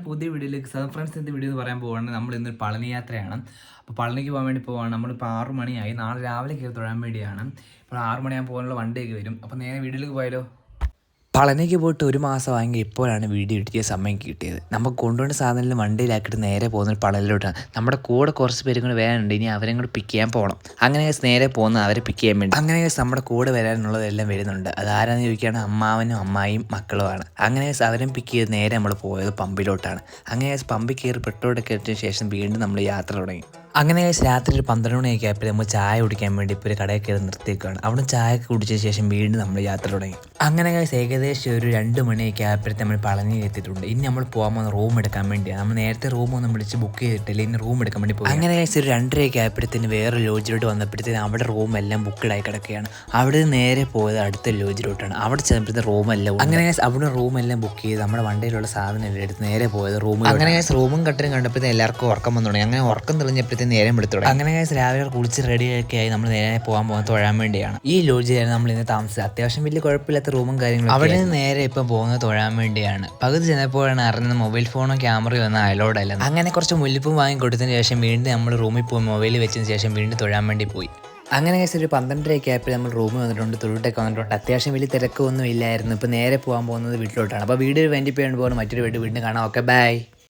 പുതിയ വീഡിയോയിലേക്ക് ഫ്രണ്ട്സ് ഇന്നത്തെ വീഡിയോ എന്ന് പറയാൻ പോവുകയാണെങ്കിൽ നമ്മൾ ഇന്നൊരു പളനി യാത്രയാണ്. അപ്പോൾ പളനിക്ക് പോകാൻ വേണ്ടി പോവുകയാണ്. നമ്മളിപ്പോൾ 6 മണിയായി. നാളെ രാവിലെ കയറി തൊഴാൻ വേണ്ടിയാണ്. ഇപ്പോൾ 6 മണിയാകുമ്പോൾ പോകാനുള്ള വണ്ടിയൊക്കെ വരും. അപ്പോൾ നേരെ വീഡിയോയിലേക്ക് പോയാലോ. പളനിക്ക് പോയിട്ട് 1 മാസമായെങ്കിൽ ഇപ്പോഴാണ് വീഡിയോ എഡിറ്റ് സമയം കിട്ടിയത്. നമുക്ക് കൊണ്ടുവന്ന സാധനങ്ങൾ വണ്ടിയിലാക്കിയിട്ട് നേരെ പോകുന്നത് പളനിലോട്ടാണ്. നമ്മുടെ കൂടെ കുറച്ച് പേരും കൂടെ വരാനുണ്ട്. ഇനി അവരെ കൂടെ പിക്ക് ചെയ്യാൻ പോകണം. അങ്ങനെ നേരെ പോകുന്നത് അവരെ പിക്ക് ചെയ്യാൻ വേണ്ടി. അങ്ങനെ നമ്മുടെ കൂടെ വരാനുള്ളതെല്ലാം വരുന്നുണ്ട്. അതാരാന്ന് ചോദിക്കുകയാണെങ്കിൽ അമ്മാവനും അമ്മായിയും മക്കളുമാണ്. അങ്ങനെ അവരും പിക്ക് ചെയ്ത് നേരെ നമ്മൾ പോയത് പമ്പിലോട്ടാണ്. അങ്ങനെ പമ്പിൽ കയറി പെട്രോളൊക്കെ ഇട്ടതിന് ശേഷം വീണ്ടും നമ്മൾ യാത്ര തുടങ്ങി. അങ്ങനെ രാത്രി ഒരു 12 മണിയൊക്കെ ആയപ്പോൾ നമ്മൾ ചായ കുടിക്കാൻ വേണ്ടി ഇപ്പോൾ ഒരു കടയിൽ കയറി നിർത്തിയേക്കാണ്. അവിടെ ചായ ഒക്കെ കുടിച്ച ശേഷം വീണ്ടും നമ്മൾ യാത്ര തുടങ്ങി. അങ്ങനെ ഏകദേശം ഒരു 2 മണിയൊക്കെ ആയപ്പോഴത്തെ നമ്മൾ പളനിയിൽ എത്തിയിട്ടുണ്ട്. ഇനി നമ്മൾ പോകാൻ പോകുന്ന റൂം എടുക്കാൻ വേണ്ടിയാണ്. നമ്മൾ നേരത്തെ റൂം ഒന്നും വിളിച്ച് ബുക്ക് ചെയ്തിട്ടില്ല. ഇനി റൂം എടുക്കാൻ വേണ്ടി പോയി. അങ്ങനെ ഒരു 2:30 ആയപ്പോഴത്തേന് വേറെ ലോഡ്ജിലോട്ട് വന്നപ്പോഴത്തേന് അവിടെ റൂം എല്ലാം ബുക്കഡായി കിടക്കുകയാണ്. അവിടെ നേരെ പോയത് അടുത്ത ലോഡ്ജിലോട്ടാണ്. അവിടെ ചെന്നപ്പോഴത്തെ റൂമെല്ലാം അങ്ങനെ അവിടെ റൂമെല്ലാം ബുക്ക് ചെയ്ത് നമ്മുടെ വണ്ടിയിലുള്ള സാധനം എല്ലാം എടുത്ത് നേരെ പോയത് റൂമിൽ. അങ്ങനെ റൂമും കട്ടനും കണ്ടപ്പോഴത്തേന് എല്ലാവർക്കും ഉറക്കം വന്നു തുടങ്ങി. അങ്ങനെ ഉറക്കം തെളിഞ്ഞപ്പോഴത്തേന് നേരം എടുത്തോടെ. അങ്ങനെ രാവിലെ കുളിച്ച് റെഡിയൊക്കെ ആയി നമ്മൾ നേരെ പോകാൻ തൊഴാൻ വേണ്ടിയാണ്. ഈ ലോഡ്ജിലാണ് നമ്മൾ ഇന്ന് താമസിച്ചത്. അത്യാവശ്യം വലിയ കുഴപ്പമില്ലാത്ത റൂമും കാര്യങ്ങളും. അവിടെ നിന്ന് നേരെ ഇപ്പം പോകുന്നത് തൊഴാൻ വേണ്ടിയാണ്. പകുതി ചെന്നപ്പോഴാണ് അറിഞ്ഞത് മൊബൈൽ ഫോണോ ക്യാമറയോ ഒന്നും അലോഡല്ല. അങ്ങനെ കുറച്ച് മുല്ലിപ്പും വാങ്ങി കൊടുത്തതിന് ശേഷം വീണ്ടും നമ്മൾ റൂമിൽ പോയി മൊബൈൽ വെച്ചതിന് ശേഷം വീണ്ടും തൊഴാൻ വേണ്ടി പോയി. അങ്ങനെ ഒരു 12:30 ആയപ്പോൾ നമ്മൾ റൂമിൽ വന്നിട്ടുണ്ട്. തൊഴിട്ടൊക്കെ വന്നിട്ടുണ്ട്. അത്യാവശ്യം വലിയ തിരക്കൊന്നും ഇല്ലായിരുന്നു. ഇപ്പോൾ നേരെ പോകാൻ പോകുന്നത് വീട്ടിലോട്ടാണ്. അപ്പോൾ വീഡിയോ വേണ്ടി പോകാൻ പോകുന്ന മറ്റൊരു വീണ്ടും കാണാം. Okay, by.